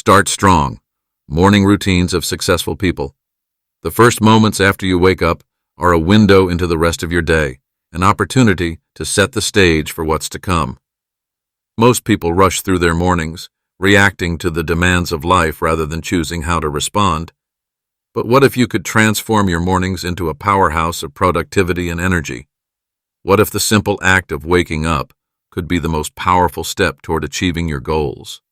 Start strong. Morning routines of successful people. The first moments after you wake up are a window into the rest of your day, an opportunity to set the stage for what's to come. Most people rush through their mornings, reacting to the demands of life rather than choosing how to respond. But what if you could transform your mornings into a powerhouse of productivity and energy? What if the simple act of waking up could be the most powerful step toward achieving your goals?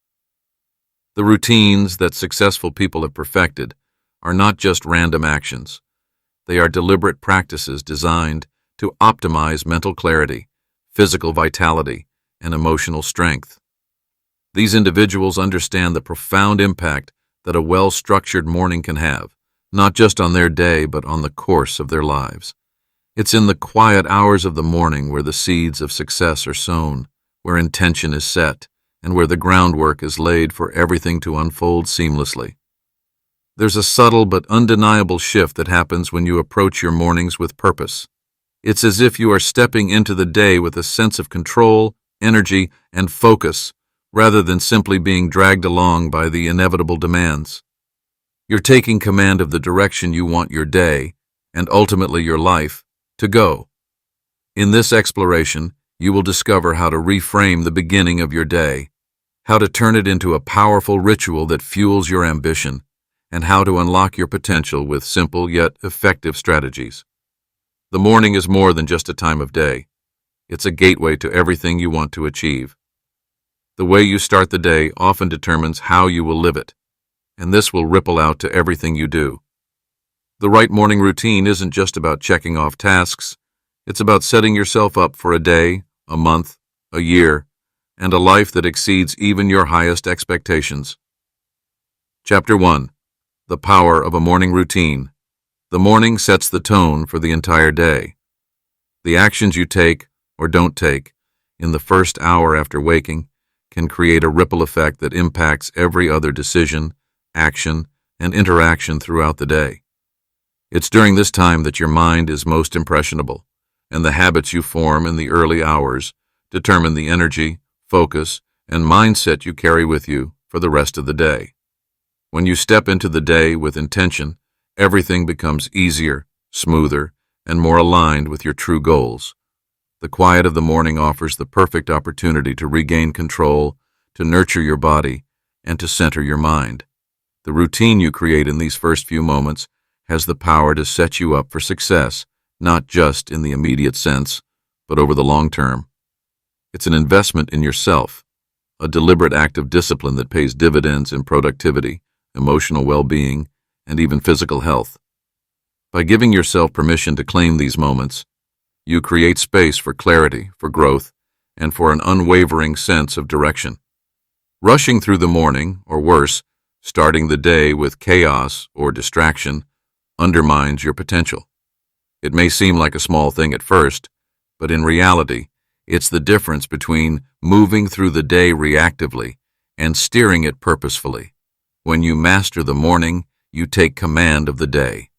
The routines that successful people have perfected are not just random actions. They are deliberate practices designed to optimize mental clarity, physical vitality, and emotional strength. These individuals understand the profound impact that a well-structured morning can have, not just on their day, but on the course of their lives. It's in the quiet hours of the morning where the seeds of success are sown, where intention is set, and where the groundwork is laid for everything to unfold seamlessly. There's a subtle but undeniable shift that happens when you approach your mornings with purpose. It's as if you are stepping into the day with a sense of control, energy, and focus, rather than simply being dragged along by the inevitable demands. You're taking command of the direction you want your day, and ultimately your life, to go. In this exploration, you will discover how to reframe the beginning of your day, how to turn it into a powerful ritual that fuels your ambition, and how to unlock your potential with simple yet effective strategies. The morning is more than just a time of day. It's a gateway to everything you want to achieve. The way you start the day often determines how you will live it, and this will ripple out to everything you do. The right morning routine isn't just about checking off tasks. It's about setting yourself up for a day, a month, a year, and a life that exceeds even your highest expectations. Chapter 1. The Power of a Morning Routine. The morning sets the tone for the entire day. The actions you take, or don't take, in the first hour after waking can create a ripple effect that impacts every other decision, action, and interaction throughout the day. It's during this time that your mind is most impressionable, and the habits you form in the early hours determine the energy, focus, and mindset you carry with you for the rest of the day. When you step into the day with intention, everything becomes easier, smoother, and more aligned with your true goals. The quiet of the morning offers the perfect opportunity to regain control, to nurture your body, and to center your mind. The routine you create in these first few moments has the power to set you up for success, not just in the immediate sense, but over the long term. It's an investment in yourself, a deliberate act of discipline that pays dividends in productivity, emotional well-being, and even physical health. By giving yourself permission to claim these moments, you create space for clarity, for growth, and for an unwavering sense of direction. Rushing through the morning, or worse, starting the day with chaos or distraction, undermines your potential. It may seem like a small thing at first, but in reality, it's the difference between moving through the day reactively and steering it purposefully. When you master the morning, you take command of the day.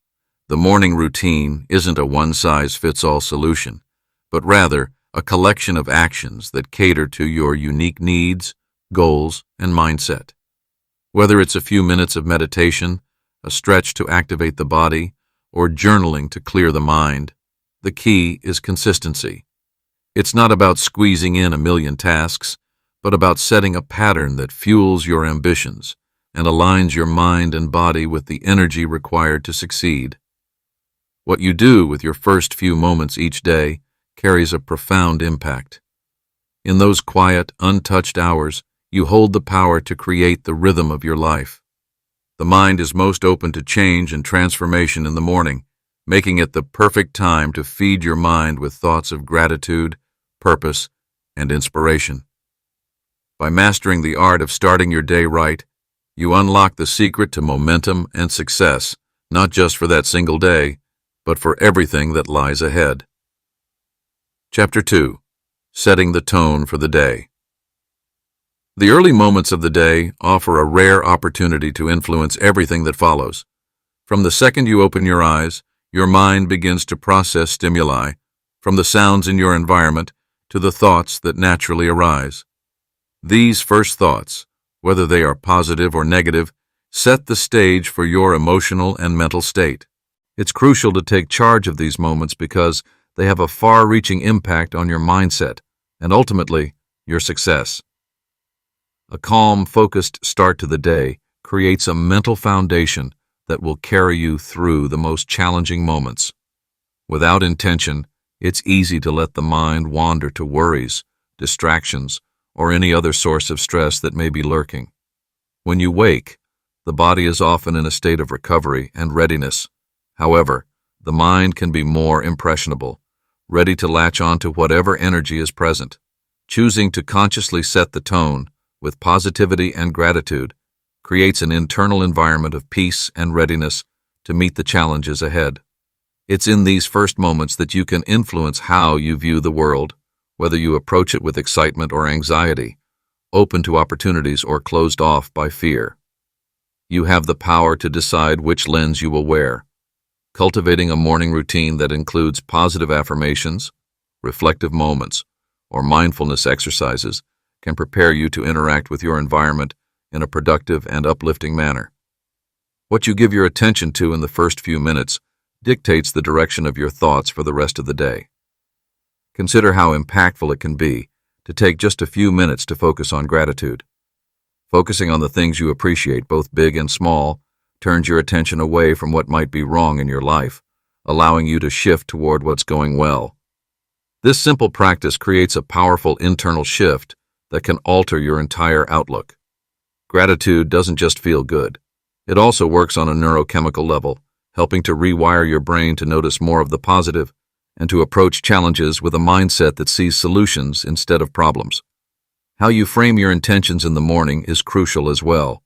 The morning routine isn't a one-size-fits-all solution, but rather a collection of actions that cater to your unique needs, goals, and mindset. Whether it's a few minutes of meditation, a stretch to activate the body, or journaling to clear the mind, the key is consistency. It's not about squeezing in a million tasks, but about setting a pattern that fuels your ambitions and aligns your mind and body with the energy required to succeed. What you do with your first few moments each day carries a profound impact. In those quiet, untouched hours, you hold the power to create the rhythm of your life. The mind is most open to change and transformation in the morning, making it the perfect time to feed your mind with thoughts of gratitude, purpose, and inspiration. By mastering the art of starting your day right, you unlock the secret to momentum and success, not just for that single day, but for everything that lies ahead. Chapter 2. Setting the Tone for the Day. The early moments of the day offer a rare opportunity to influence everything that follows. From the second you open your eyes, your mind begins to process stimuli, from the sounds in your environment to the thoughts that naturally arise. These first thoughts, whether they are positive or negative, set the stage for your emotional and mental state. It's crucial to take charge of these moments because they have a far-reaching impact on your mindset and ultimately your success. A calm, focused start to the day creates a mental foundation that will carry you through the most challenging moments. Without intention, it's easy to let the mind wander to worries, distractions, or any other source of stress that may be lurking. When you wake, the body is often in a state of recovery and readiness. However, the mind can be more impressionable, ready to latch on to whatever energy is present. Choosing to consciously set the tone with positivity and gratitude creates an internal environment of peace and readiness to meet the challenges ahead. It's in these first moments that you can influence how you view the world, whether you approach it with excitement or anxiety, open to opportunities or closed off by fear. You have the power to decide which lens you will wear. Cultivating a morning routine that includes positive affirmations, reflective moments, or mindfulness exercises can prepare you to interact with your environment in a productive and uplifting manner. What you give your attention to in the first few minutes dictates the direction of your thoughts for the rest of the day. Consider how impactful it can be to take just a few minutes to focus on gratitude. Focusing on the things you appreciate, both big and small, turns your attention away from what might be wrong in your life, allowing you to shift toward what's going well. This simple practice creates a powerful internal shift that can alter your entire outlook. Gratitude doesn't just feel good. It also works on a neurochemical level, helping to rewire your brain to notice more of the positive and to approach challenges with a mindset that sees solutions instead of problems. How you frame your intentions in the morning is crucial as well.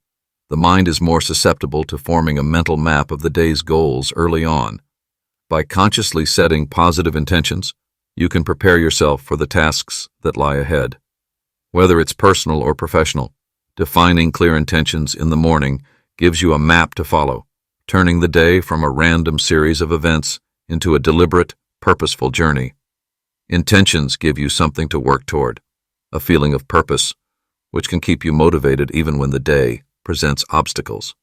The mind is more susceptible to forming a mental map of the day's goals early on. By consciously setting positive intentions, you can prepare yourself for the tasks that lie ahead. Whether it's personal or professional, defining clear intentions in the morning gives you a map to follow, turning the day from a random series of events into a deliberate, purposeful journey. Intentions give you something to work toward, a feeling of purpose, which can keep you motivated even when the day presents obstacles.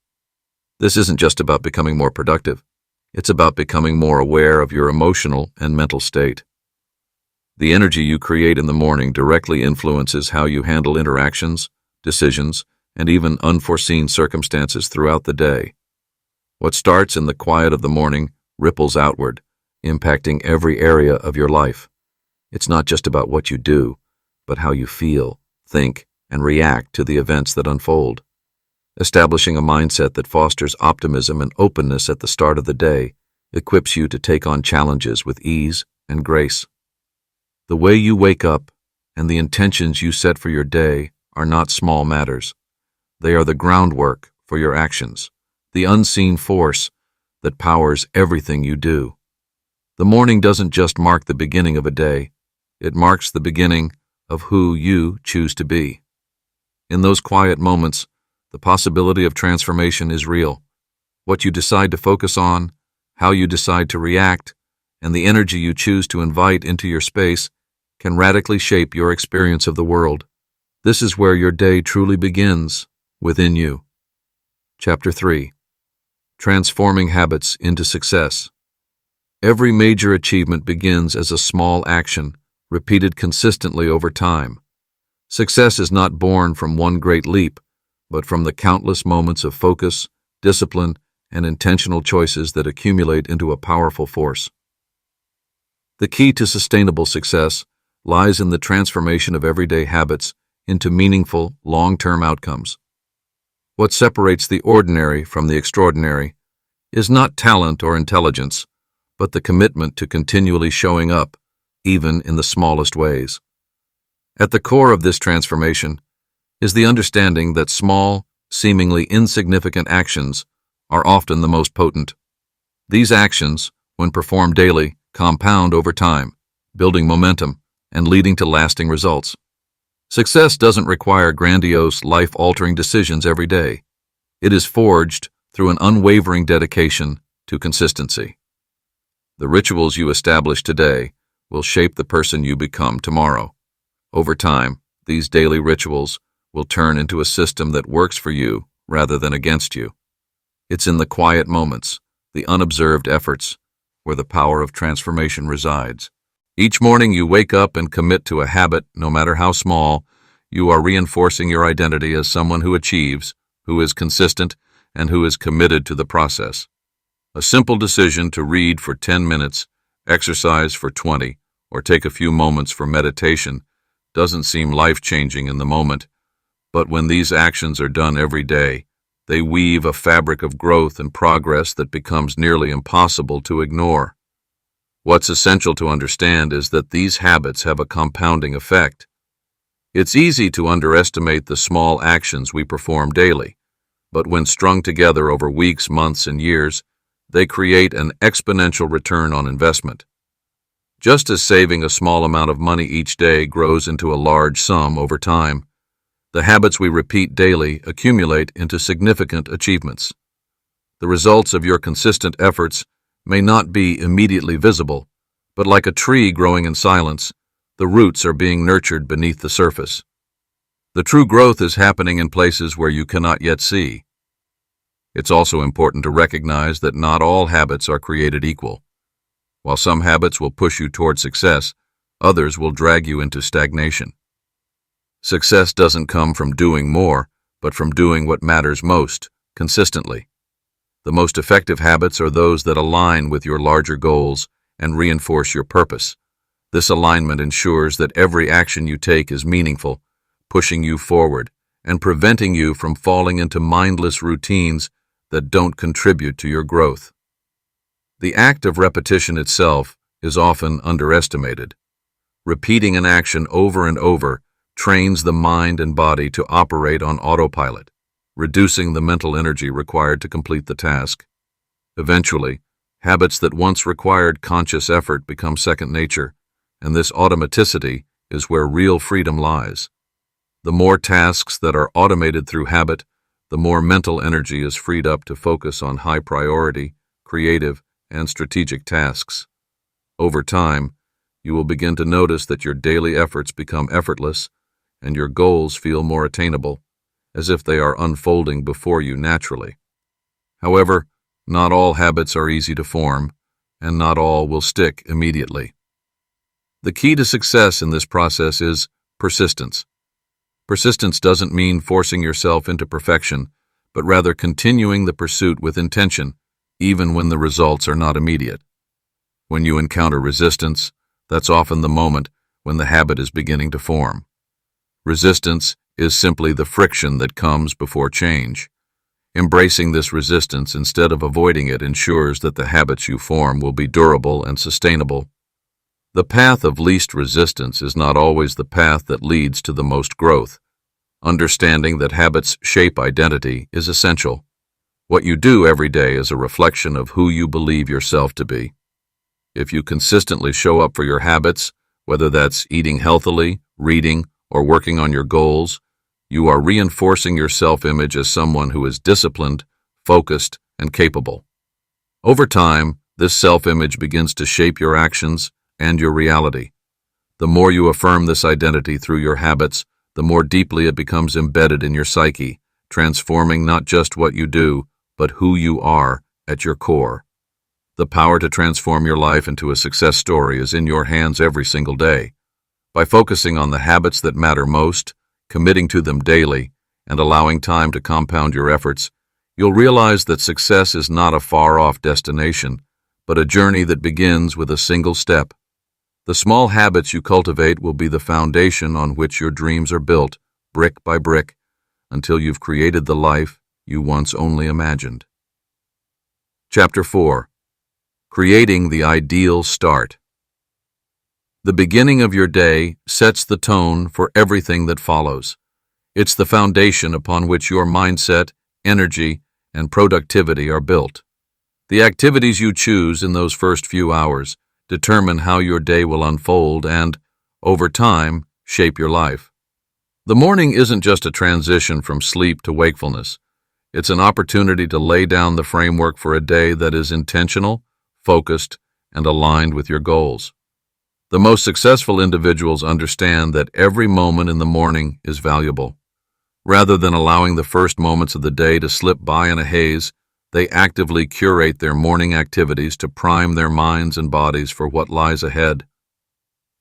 This isn't just about becoming more productive. It's about becoming more aware of your emotional and mental state. The energy you create in the morning directly influences how you handle interactions, decisions, and even unforeseen circumstances throughout the day. What starts in the quiet of the morning ripples outward, impacting every area of your life. It's not just about what you do, but how you feel, think, and react to the events that unfold. Establishing a mindset that fosters optimism and openness at the start of the day equips you to take on challenges with ease and grace. The way you wake up and the intentions you set for your day are not small matters. They are the groundwork for your actions, the unseen force that powers everything you do. The morning doesn't just mark the beginning of a day, it marks the beginning of who you choose to be. In those quiet moments, the possibility of transformation is real. What you decide to focus on, how you decide to react, and the energy you choose to invite into your space can radically shape your experience of the world. This is where your day truly begins, within you. Chapter 3. Transforming Habits into Success. Every major achievement begins as a small action, repeated consistently over time. Success is not born from one great leap, but from the countless moments of focus, discipline, and intentional choices that accumulate into a powerful force. The key to sustainable success lies in the transformation of everyday habits into meaningful, long-term outcomes. What separates the ordinary from the extraordinary is not talent or intelligence, but the commitment to continually showing up, even in the smallest ways. At the core of this transformation is the understanding that small, seemingly insignificant actions are often the most potent. These actions, when performed daily, compound over time, building momentum and leading to lasting results. Success doesn't require grandiose, life-altering decisions every day. It is forged through an unwavering dedication to consistency. The rituals you establish today will shape the person you become tomorrow. Over time, these daily rituals will turn into a system that works for you rather than against you. It's in the quiet moments, the unobserved efforts, where the power of transformation resides. Each morning you wake up and commit to a habit, no matter how small. You are reinforcing your identity as someone who achieves, who is consistent, and who is committed to the process. A simple decision to read for 10 minutes, exercise for 20, or take a few moments for meditation doesn't seem life-changing in the moment, but when these actions are done every day, they weave a fabric of growth and progress that becomes nearly impossible to ignore. What's essential to understand is that these habits have a compounding effect. It's easy to underestimate the small actions we perform daily, but when strung together over weeks, months, and years, they create an exponential return on investment. Just as saving a small amount of money each day grows into a large sum over time, the habits we repeat daily accumulate into significant achievements. The results of your consistent efforts may not be immediately visible, but like a tree growing in silence, the roots are being nurtured beneath the surface. The true growth is happening in places where you cannot yet see. It's also important to recognize that not all habits are created equal. While some habits will push you toward success, others will drag you into stagnation. Success doesn't come from doing more, but from doing what matters most, consistently. The most effective habits are those that align with your larger goals and reinforce your purpose. This alignment ensures that every action you take is meaningful, pushing you forward and preventing you from falling into mindless routines that don't contribute to your growth. The act of repetition itself is often underestimated. Repeating an action over and over trains the mind and body to operate on autopilot, reducing the mental energy required to complete the task. Eventually, habits that once required conscious effort become second nature, and this automaticity is where real freedom lies. The more tasks that are automated through habit, the more mental energy is freed up to focus on high-priority, creative, and strategic tasks. Over time, you will begin to notice that your daily efforts become effortless and your goals feel more attainable, as if they are unfolding before you naturally. However, not all habits are easy to form, and not all will stick immediately. The key to success in this process is persistence. Persistence doesn't mean forcing yourself into perfection, but rather continuing the pursuit with intention, even when the results are not immediate. When you encounter resistance, that's often the moment when the habit is beginning to form. Resistance is simply the friction that comes before change. Embracing this resistance instead of avoiding it ensures that the habits you form will be durable and sustainable. The path of least resistance is not always the path that leads to the most growth. Understanding that habits shape identity is essential. What you do every day is a reflection of who you believe yourself to be. If you consistently show up for your habits, whether that's eating healthily, reading, or working on your goals, you are reinforcing your self-image as someone who is disciplined, focused, and capable. Over time, this self-image begins to shape your actions and your reality. The more you affirm this identity through your habits, the more deeply it becomes embedded in your psyche, transforming not just what you do, but who you are at your core. The power to transform your life into a success story is in your hands every single day. By focusing on the habits that matter most, committing to them daily, and allowing time to compound your efforts, you'll realize that success is not a far-off destination, but a journey that begins with a single step. The small habits you cultivate will be the foundation on which your dreams are built, brick by brick, until you've created the life you once only imagined. Chapter 4. Creating the Ideal Start. The beginning of your day sets the tone for everything that follows. It's the foundation upon which your mindset, energy, and productivity are built. The activities you choose in those first few hours determine how your day will unfold and, over time, shape your life. The morning isn't just a transition from sleep to wakefulness. It's an opportunity to lay down the framework for a day that is intentional, focused, and aligned with your goals. The most successful individuals understand that every moment in the morning is valuable. Rather than allowing the first moments of the day to slip by in a haze, they actively curate their morning activities to prime their minds and bodies for what lies ahead.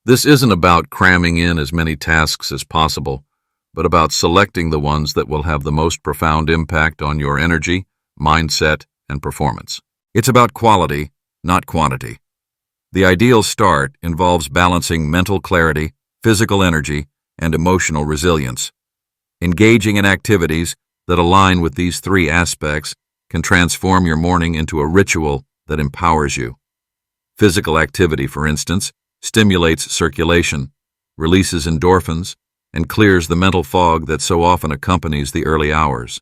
This isn't about cramming in as many tasks as possible, but about selecting the ones that will have the most profound impact on your energy, mindset, and performance. It's about quality, not quantity. The ideal start involves balancing mental clarity, physical energy, and emotional resilience. Engaging in activities that align with these three aspects can transform your morning into a ritual that empowers you. Physical activity, for instance, stimulates circulation, releases endorphins, and clears the mental fog that so often accompanies the early hours.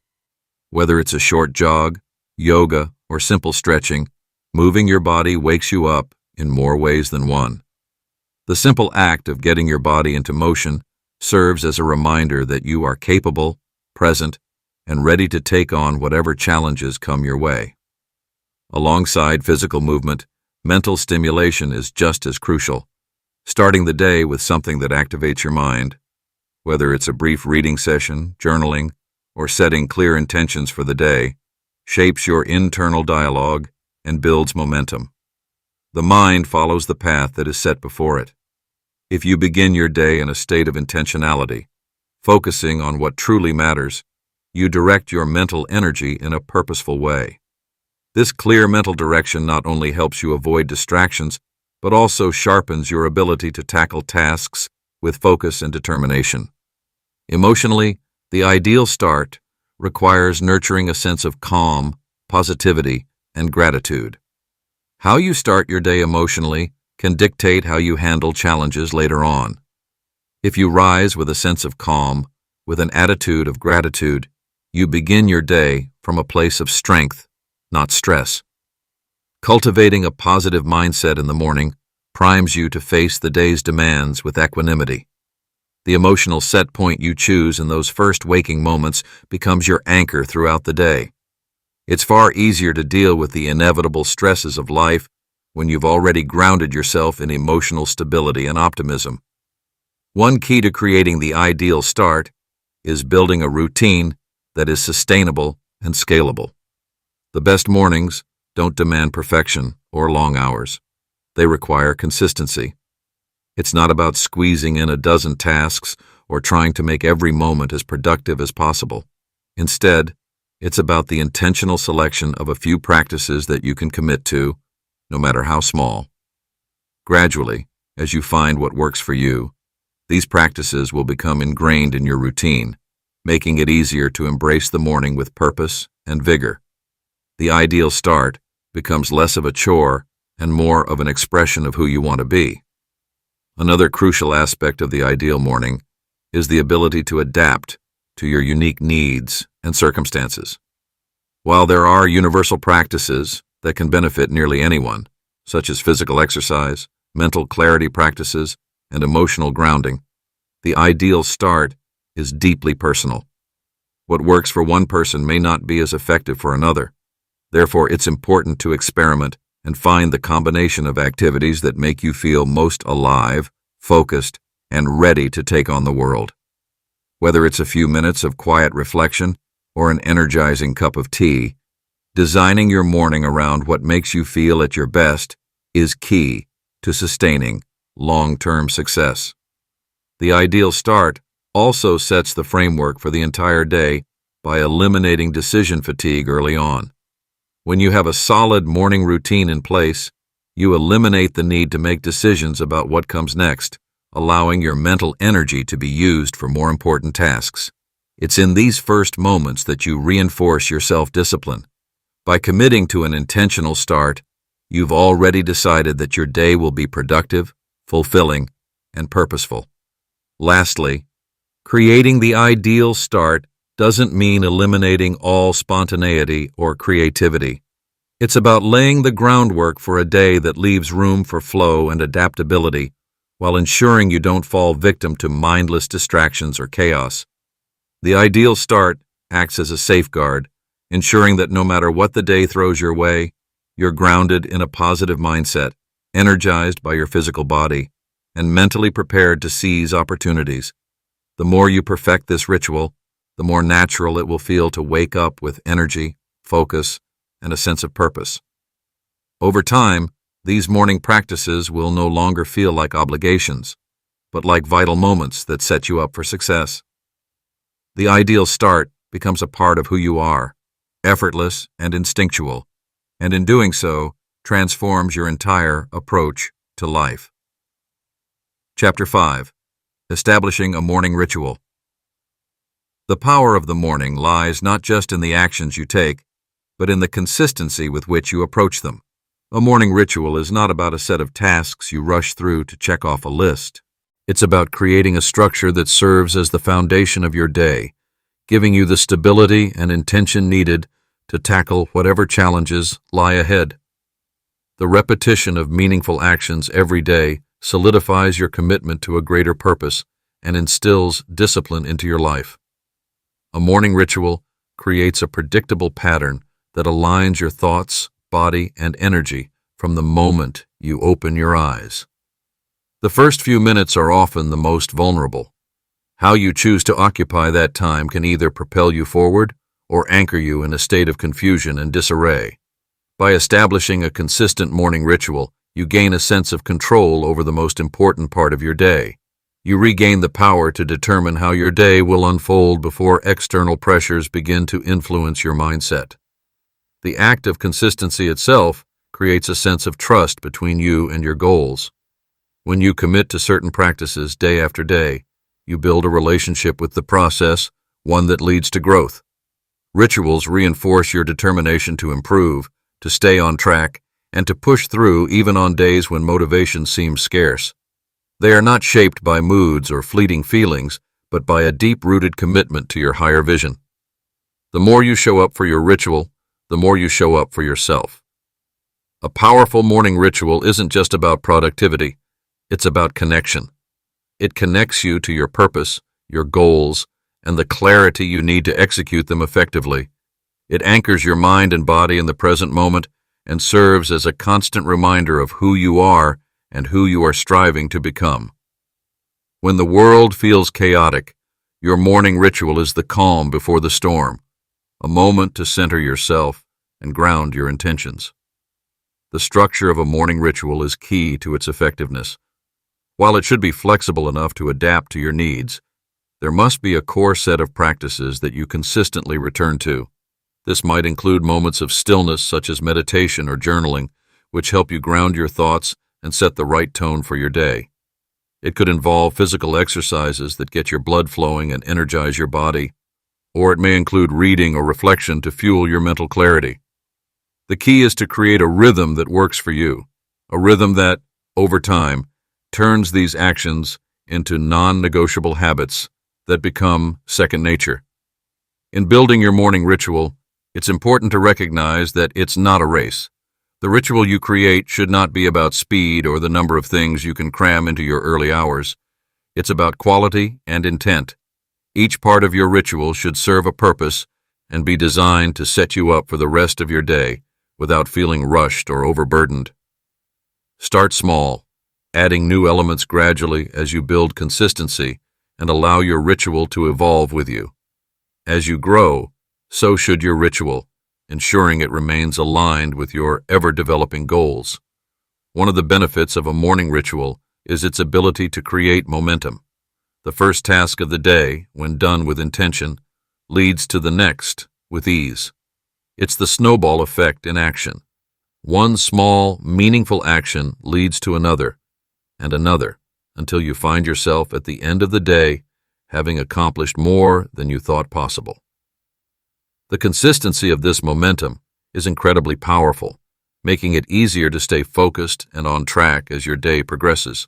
Whether it's a short jog, yoga, or simple stretching, moving your body wakes you up in more ways than one. The simple act of getting your body into motion serves as a reminder that you are capable, present, and ready to take on whatever challenges come your way. Alongside physical movement, mental stimulation is just as crucial. Starting the day with something that activates your mind, whether it's a brief reading session, journaling, or setting clear intentions for the day, shapes your internal dialogue and builds momentum. The mind follows the path that is set before it. If you begin your day in a state of intentionality, focusing on what truly matters, you direct your mental energy in a purposeful way. This clear mental direction not only helps you avoid distractions, but also sharpens your ability to tackle tasks with focus and determination. Emotionally, the ideal start requires nurturing a sense of calm, positivity, and gratitude. How you start your day emotionally can dictate how you handle challenges later on. If you rise with a sense of calm, with an attitude of gratitude, you begin your day from a place of strength, not stress. Cultivating a positive mindset in the morning primes you to face the day's demands with equanimity. The emotional set point you choose in those first waking moments becomes your anchor throughout the day. It's far easier to deal with the inevitable stresses of life when you've already grounded yourself in emotional stability and optimism. One key to creating the ideal start is building a routine that is sustainable and scalable. The best mornings don't demand perfection or long hours. They require consistency. It's not about squeezing in a dozen tasks or trying to make every moment as productive as possible. Instead, it's about the intentional selection of a few practices that you can commit to, no matter how small. Gradually, as you find what works for you, these practices will become ingrained in your routine, making it easier to embrace the morning with purpose and vigor. The ideal start becomes less of a chore and more of an expression of who you want to be. Another crucial aspect of the ideal morning is the ability to adapt to your unique needs and circumstances. While there are universal practices that can benefit nearly anyone, such as physical exercise, mental clarity practices, and emotional grounding, the ideal start is deeply personal. What works for one person may not be as effective for another. Therefore, it's important to experiment and find the combination of activities that make you feel most alive, focused, and ready to take on the world. Whether it's a few minutes of quiet reflection or an energizing cup of tea, designing your morning around what makes you feel at your best is key to sustaining long-term success. The ideal start also sets the framework for the entire day by eliminating decision fatigue early on. When you have a solid morning routine in place, you eliminate the need to make decisions about what comes next, allowing your mental energy to be used for more important tasks. It's in these first moments that you reinforce your self-discipline. By committing to an intentional start, you've already decided that your day will be productive, fulfilling, and purposeful. Lastly, creating the ideal start doesn't mean eliminating all spontaneity or creativity. It's about laying the groundwork for a day that leaves room for flow and adaptability, while ensuring you don't fall victim to mindless distractions or chaos. The ideal start acts as a safeguard, ensuring that no matter what the day throws your way, you're grounded in a positive mindset, energized by your physical body, and mentally prepared to seize opportunities. The more you perfect this ritual, the more natural it will feel to wake up with energy, focus, and a sense of purpose. Over time, these morning practices will no longer feel like obligations, but like vital moments that set you up for success. The ideal start becomes a part of who you are, effortless and instinctual, and in doing so, transforms your entire approach to life. Chapter 5. Establishing a Morning Ritual. The power of the morning lies not just in the actions you take, but in the consistency with which you approach them. A morning ritual is not about a set of tasks you rush through to check off a list. It's about creating a structure that serves as the foundation of your day, giving you the stability and intention needed to tackle whatever challenges lie ahead. The repetition of meaningful actions every day solidifies your commitment to a greater purpose and instills discipline into your life. A morning ritual creates a predictable pattern that aligns your thoughts, body, and energy from the moment you open your eyes. The first few minutes are often the most vulnerable. How you choose to occupy that time can either propel you forward or anchor you in a state of confusion and disarray. By establishing a consistent morning ritual, you gain a sense of control over the most important part of your day. You regain the power to determine how your day will unfold before external pressures begin to influence your mindset. The act of consistency itself creates a sense of trust between you and your goals. When you commit to certain practices day after day, you build a relationship with the process, one that leads to growth. Rituals reinforce your determination to improve, to stay on track, and to push through even on days when motivation seems scarce. They are not shaped by moods or fleeting feelings, but by a deep-rooted commitment to your higher vision. The more you show up for your ritual, the more you show up for yourself. A powerful morning ritual isn't just about productivity, it's about connection. It connects you to your purpose, your goals, and the clarity you need to execute them effectively. It anchors your mind and body in the present moment and serves as a constant reminder of who you are and who you are striving to become. When the world feels chaotic, your morning ritual is the calm before the storm, a moment to center yourself and ground your intentions. The structure of a morning ritual is key to its effectiveness. While it should be flexible enough to adapt to your needs, there must be a core set of practices that you consistently return to. This might include moments of stillness such as meditation or journaling, which help you ground your thoughts and set the right tone for your day. It could involve physical exercises that get your blood flowing and energize your body, or it may include reading or reflection to fuel your mental clarity. The key is to create a rhythm that works for you, a rhythm that, over time, turns these actions into non-negotiable habits that become second nature. In building your morning ritual, it's important to recognize that it's not a race. The ritual you create should not be about speed or the number of things you can cram into your early hours. It's about quality and intent. Each part of your ritual should serve a purpose and be designed to set you up for the rest of your day without feeling rushed or overburdened. Start small, adding new elements gradually as you build consistency and allow your ritual to evolve with you. As you grow, so should your ritual, ensuring it remains aligned with your ever-developing goals. One of the benefits of a morning ritual is its ability to create momentum. The first task of the day, when done with intention, leads to the next with ease. It's the snowball effect in action. One small, meaningful action leads to another, and another, until you find yourself at the end of the day having accomplished more than you thought possible. The consistency of this momentum is incredibly powerful, making it easier to stay focused and on track as your day progresses.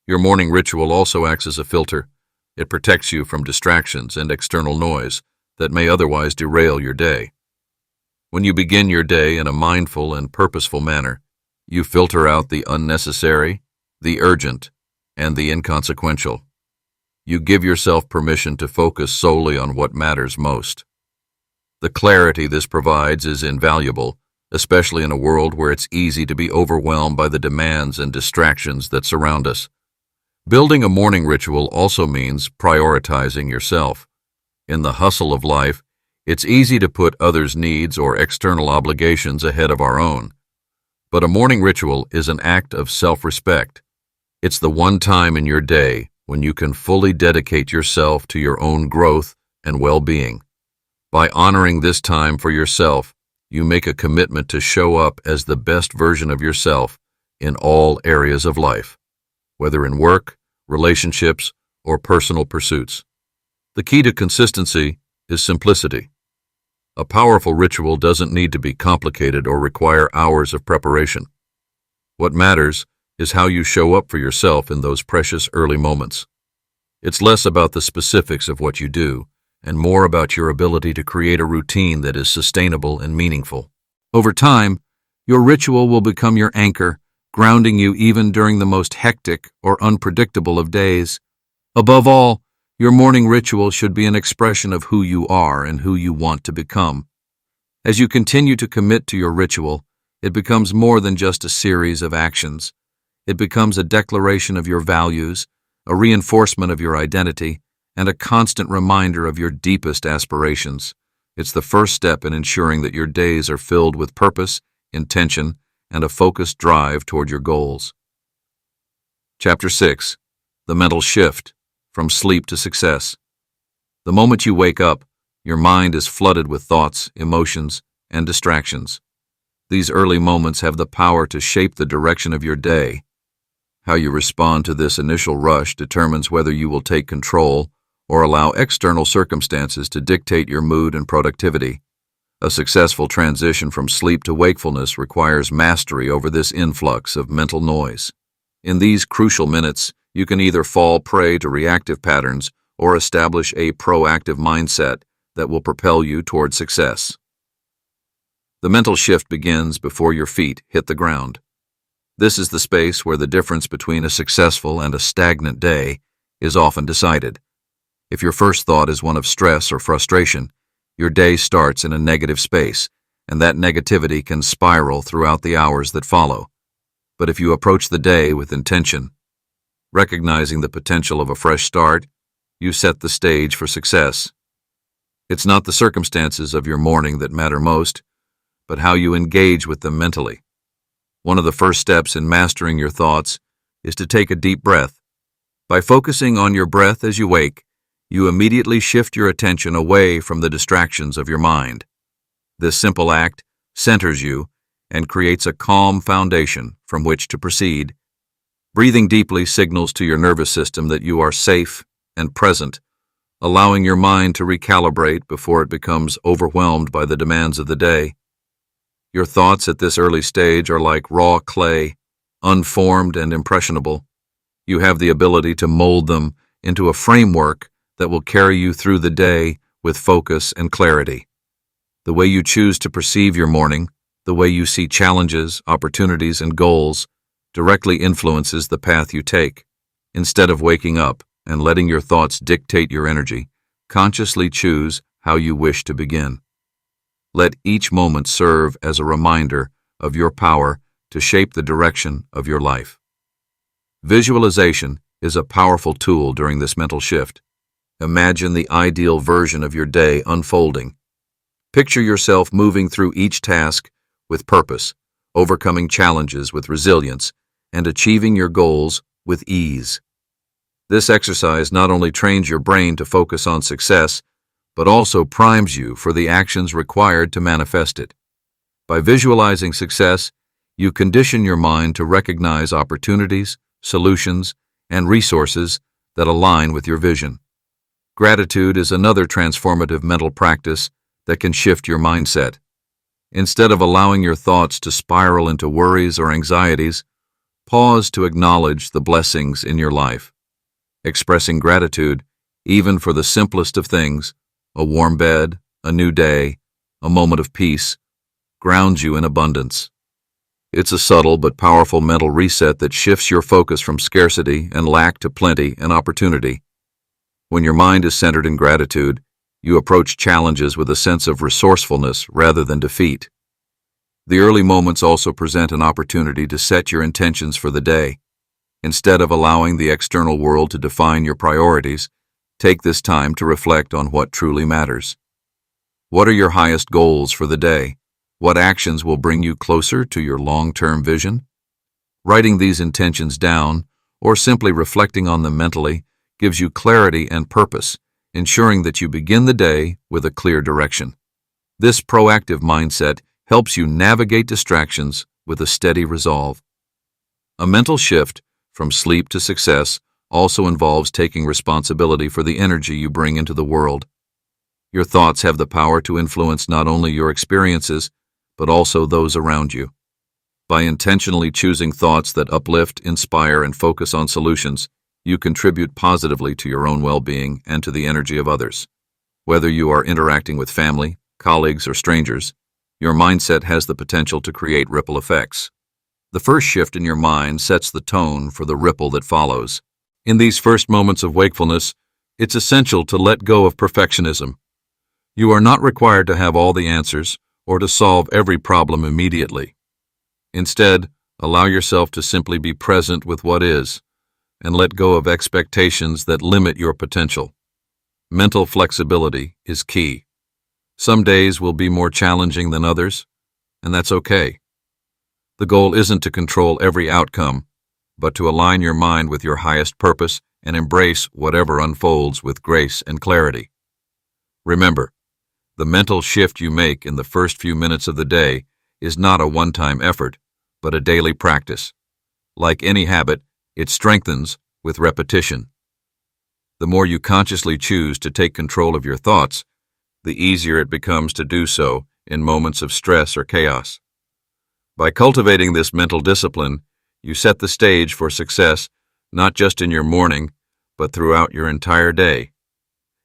Your morning ritual also acts as a filter. It protects you from distractions and external noise that may otherwise derail your day. When you begin your day in a mindful and purposeful manner, you filter out the unnecessary, the urgent, and the inconsequential. You give yourself permission to focus solely on what matters most. The clarity this provides is invaluable, especially in a world where it's easy to be overwhelmed by the demands and distractions that surround us. Building a morning ritual also means prioritizing yourself. In the hustle of life, it's easy to put others' needs or external obligations ahead of our own. But a morning ritual is an act of self-respect. It's the one time in your day when you can fully dedicate yourself to your own growth and well-being. By honoring this time for yourself, you make a commitment to show up as the best version of yourself in all areas of life, whether in work, relationships, or personal pursuits. The key to consistency is simplicity. A powerful ritual doesn't need to be complicated or require hours of preparation. What matters is how you show up for yourself in those precious early moments. It's less about the specifics of what you do and more about your ability to create a routine that is sustainable and meaningful. Over time, your ritual will become your anchor, grounding you even during the most hectic or unpredictable of days. Above all, your morning ritual should be an expression of who you are and who you want to become. As you continue to commit to your ritual, it becomes more than just a series of actions. It becomes a declaration of your values, a reinforcement of your identity, and a constant reminder of your deepest aspirations. It's the first step in ensuring that your days are filled with purpose, intention, and a focused drive toward your goals. Chapter 6. The Mental Shift, from Sleep to Success. The moment you wake up, your mind is flooded with thoughts, emotions, and distractions. These early moments have the power to shape the direction of your day. How you respond to this initial rush determines whether you will take control or allow external circumstances to dictate your mood and productivity. A successful transition from sleep to wakefulness requires mastery over this influx of mental noise. In these crucial minutes, you can either fall prey to reactive patterns or establish a proactive mindset that will propel you toward success. The mental shift begins before your feet hit the ground. This is the space where the difference between a successful and a stagnant day is often decided. If your first thought is one of stress or frustration, your day starts in a negative space, and that negativity can spiral throughout the hours that follow. But if you approach the day with intention, recognizing the potential of a fresh start, you set the stage for success. It's not the circumstances of your morning that matter most, but how you engage with them mentally. One of the first steps in mastering your thoughts is to take a deep breath. By focusing on your breath as you wake, you immediately shift your attention away from the distractions of your mind. This simple act centers you and creates a calm foundation from which to proceed. Breathing deeply signals to your nervous system that you are safe and present, allowing your mind to recalibrate before it becomes overwhelmed by the demands of the day. Your thoughts at this early stage are like raw clay, unformed and impressionable. You have the ability to mold them into a framework that will carry you through the day with focus and clarity. The way you choose to perceive your morning, the way you see challenges, opportunities, and goals, directly influences the path you take. Instead of waking up and letting your thoughts dictate your energy, consciously choose how you wish to begin. Let each moment serve as a reminder of your power to shape the direction of your life. Visualization is a powerful tool during this mental shift. Imagine the ideal version of your day unfolding. Picture yourself moving through each task with purpose, overcoming challenges with resilience, and achieving your goals with ease. This exercise not only trains your brain to focus on success, but also primes you for the actions required to manifest it. By visualizing success, you condition your mind to recognize opportunities, solutions, and resources that align with your vision. Gratitude is another transformative mental practice that can shift your mindset. Instead of allowing your thoughts to spiral into worries or anxieties, pause to acknowledge the blessings in your life. Expressing gratitude, even for the simplest of things, a warm bed, a new day, a moment of peace, grounds you in abundance. It's a subtle but powerful mental reset that shifts your focus from scarcity and lack to plenty and opportunity. When your mind is centered in gratitude, you approach challenges with a sense of resourcefulness rather than defeat. The early moments also present an opportunity to set your intentions for the day. Instead of allowing the external world to define your priorities, Take this time to reflect on what truly matters. What are your highest goals for the day? What actions will bring you closer to your long-term vision? Writing these intentions down, or simply reflecting on them mentally, gives you clarity and purpose, ensuring that you begin the day with a clear direction. This proactive mindset helps you navigate distractions with a steady resolve. A mental shift from sleep to success also involves taking responsibility for the energy you bring into the world. Your thoughts have the power to influence not only your experiences, but also those around you. By intentionally choosing thoughts that uplift, inspire, and focus on solutions, you contribute positively to your own well-being and to the energy of others. Whether you are interacting with family, colleagues, or strangers, your mindset has the potential to create ripple effects. The first shift in your mind sets the tone for the ripple that follows. In these first moments of wakefulness, it's essential to let go of perfectionism. You are not required to have all the answers or to solve every problem immediately. Instead, allow yourself to simply be present with what is, and let go of expectations that limit your potential. Mental flexibility is key. Some days will be more challenging than others, and that's okay. The goal isn't to control every outcome, but to align your mind with your highest purpose and embrace whatever unfolds with grace and clarity. Remember, the mental shift you make in the first few minutes of the day is not a one-time effort, but a daily practice. Like any habit, it strengthens with repetition. The more you consciously choose to take control of your thoughts, the easier it becomes to do so in moments of stress or chaos. By cultivating this mental discipline, you set the stage for success not just in your morning, but throughout your entire day.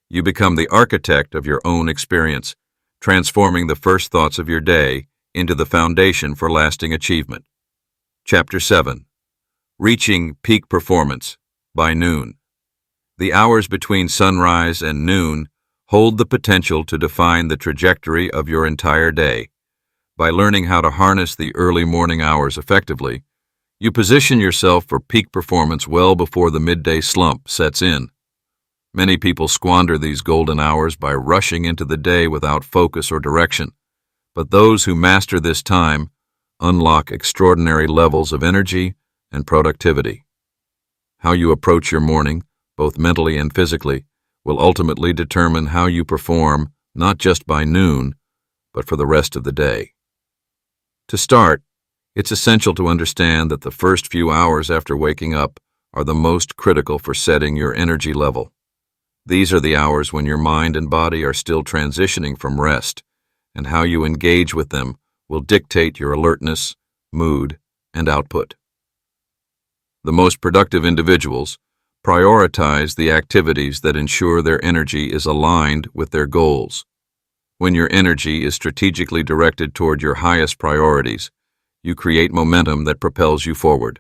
You become the architect of your own experience, transforming the first thoughts of your day into the foundation for lasting achievement. Chapter 7. Reaching Peak Performance by Noon. The hours between sunrise and noon hold the potential to define the trajectory of your entire day. By learning how to harness the early morning hours effectively, you position yourself for peak performance well before the midday slump sets in. Many people squander these golden hours by rushing into the day without focus or direction, but those who master this time unlock extraordinary levels of energy and productivity. How you approach your morning, both mentally and physically, will ultimately determine how you perform not just by noon, but for the rest of the day. To start, it's essential to understand that the first few hours after waking up are the most critical for setting your energy level. These are the hours when your mind and body are still transitioning from rest, and how you engage with them will dictate your alertness, mood, and output. The most productive individuals prioritize the activities that ensure their energy is aligned with their goals. When your energy is strategically directed toward your highest priorities, you create momentum that propels you forward.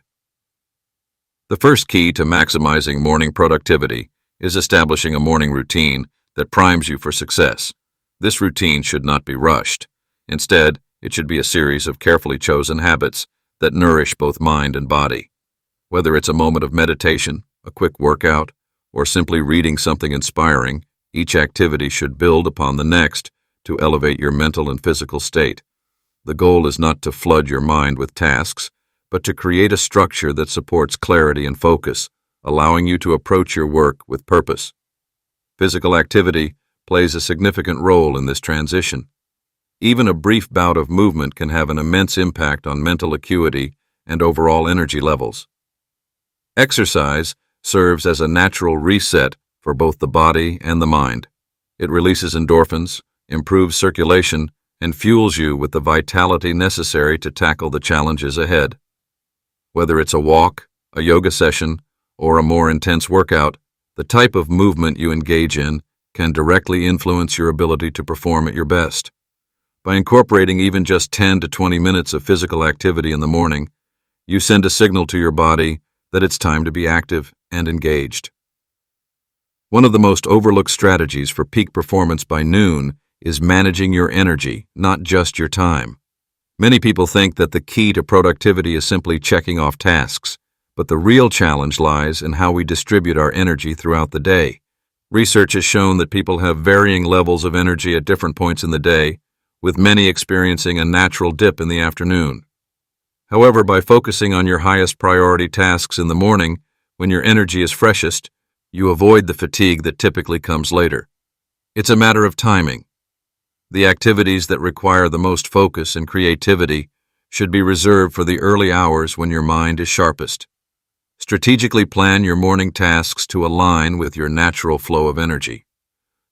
The first key to maximizing morning productivity is establishing a morning routine that primes you for success. This routine should not be rushed. Instead, it should be a series of carefully chosen habits that nourish both mind and body. Whether it's a moment of meditation, a quick workout, or simply reading something inspiring, each activity should build upon the next to elevate your mental and physical state. The goal is not to flood your mind with tasks, but to create a structure that supports clarity and focus, allowing you to approach your work with purpose. Physical activity plays a significant role in this transition. Even a brief bout of movement can have an immense impact on mental acuity and overall energy levels. Exercise serves as a natural reset for both the body and the mind. It releases endorphins, improves circulation, and fuels you with the vitality necessary to tackle the challenges ahead. Whether it's a walk, a yoga session, or a more intense workout, the type of movement you engage in can directly influence your ability to perform at your best. By incorporating even just 10 to 20 minutes of physical activity in the morning, you send a signal to your body that it's time to be active and engaged. One of the most overlooked strategies for peak performance by noon is managing your energy, not just your time. Many people think that the key to productivity is simply checking off tasks, but the real challenge lies in how we distribute our energy throughout the day. Research has shown that people have varying levels of energy at different points in the day, with many experiencing a natural dip in the afternoon. However, by focusing on your highest priority tasks in the morning, when your energy is freshest, you avoid the fatigue that typically comes later. It's a matter of timing. The activities that require the most focus and creativity should be reserved for the early hours when your mind is sharpest. Strategically plan your morning tasks to align with your natural flow of energy.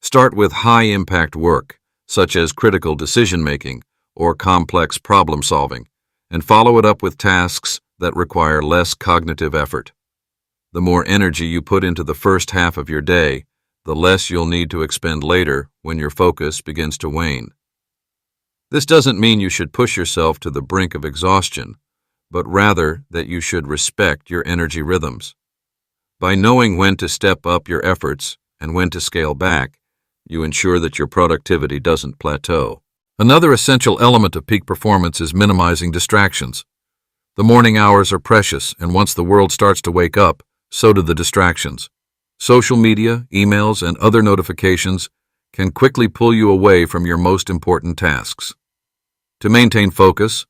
Start with high-impact work, such as critical decision-making or complex problem-solving, and follow it up with tasks that require less cognitive effort. The more energy you put into the first half of your day, the less you'll need to expend later when your focus begins to wane. This doesn't mean you should push yourself to the brink of exhaustion, but rather that you should respect your energy rhythms. By knowing when to step up your efforts and when to scale back, you ensure that your productivity doesn't plateau. Another essential element of peak performance is minimizing distractions. The morning hours are precious, and once the world starts to wake up, so do the distractions. Social media, emails, and other notifications can quickly pull you away from your most important tasks. To maintain focus,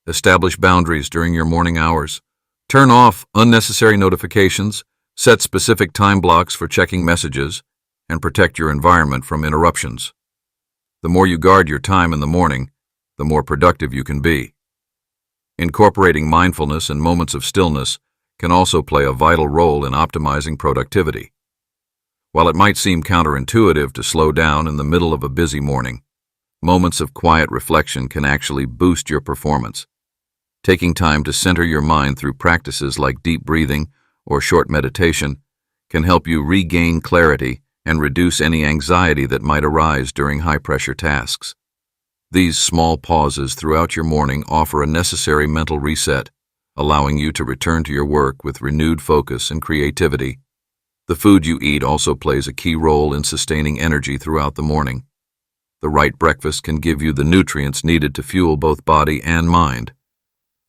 establish boundaries during your morning hours. Turn off unnecessary notifications, set specific time blocks for checking messages, and protect your environment from interruptions. The more you guard your time in the morning, the more productive you can be. Incorporating mindfulness and moments of stillness can also play a vital role in optimizing productivity. While it might seem counterintuitive to slow down in the middle of a busy morning, moments of quiet reflection can actually boost your performance. Taking time to center your mind through practices like deep breathing or short meditation can help you regain clarity and reduce any anxiety that might arise during high-pressure tasks. These small pauses throughout your morning offer a necessary mental reset, allowing you to return to your work with renewed focus and creativity. The food you eat also plays a key role in sustaining energy throughout the morning. The right breakfast can give you the nutrients needed to fuel both body and mind.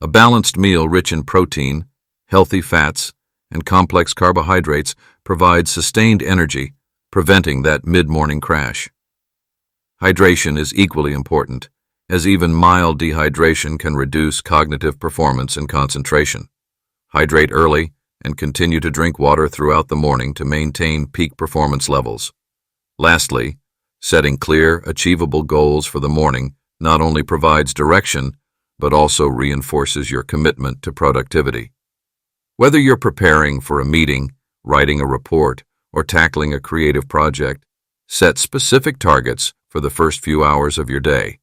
A balanced meal rich in protein, healthy fats, and complex carbohydrates provides sustained energy, preventing that mid-morning crash. Hydration is equally important, as even mild dehydration can reduce cognitive performance and concentration. Hydrate early and continue to drink water throughout the morning to maintain peak performance levels. Lastly, setting clear, achievable goals for the morning not only provides direction, but also reinforces your commitment to productivity. Whether you're preparing for a meeting, writing a report, or tackling a creative project, set specific targets for the first few hours of your day.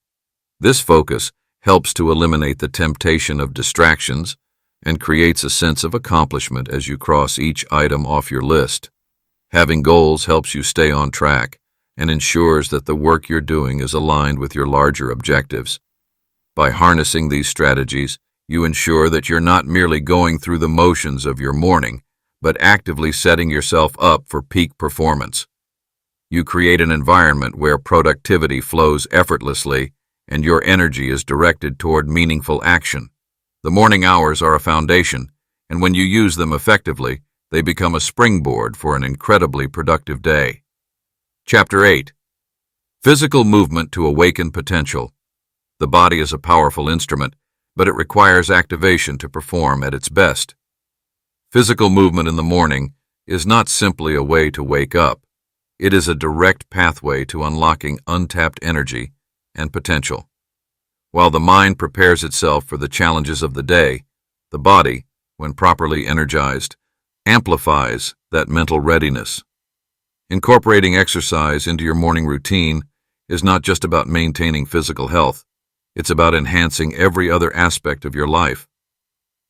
This focus helps to eliminate the temptation of distractions and creates a sense of accomplishment as you cross each item off your list. Having goals helps you stay on track and ensures that the work you're doing is aligned with your larger objectives. By harnessing these strategies, you ensure that you're not merely going through the motions of your morning, but actively setting yourself up for peak performance. You create an environment where productivity flows effortlessly and your energy is directed toward meaningful action. The morning hours are a foundation, and when you use them effectively, they become a springboard for an incredibly productive day. Chapter 8. Physical movement to awaken potential. The body is a powerful instrument, but it requires activation to perform at its best. Physical movement in the morning is not simply a way to wake up. It is a direct pathway to unlocking untapped energy and potential. While the mind prepares itself for the challenges of the day, the body, when properly energized, amplifies that mental readiness. Incorporating exercise into your morning routine is not just about maintaining physical health. It's about enhancing every other aspect of your life.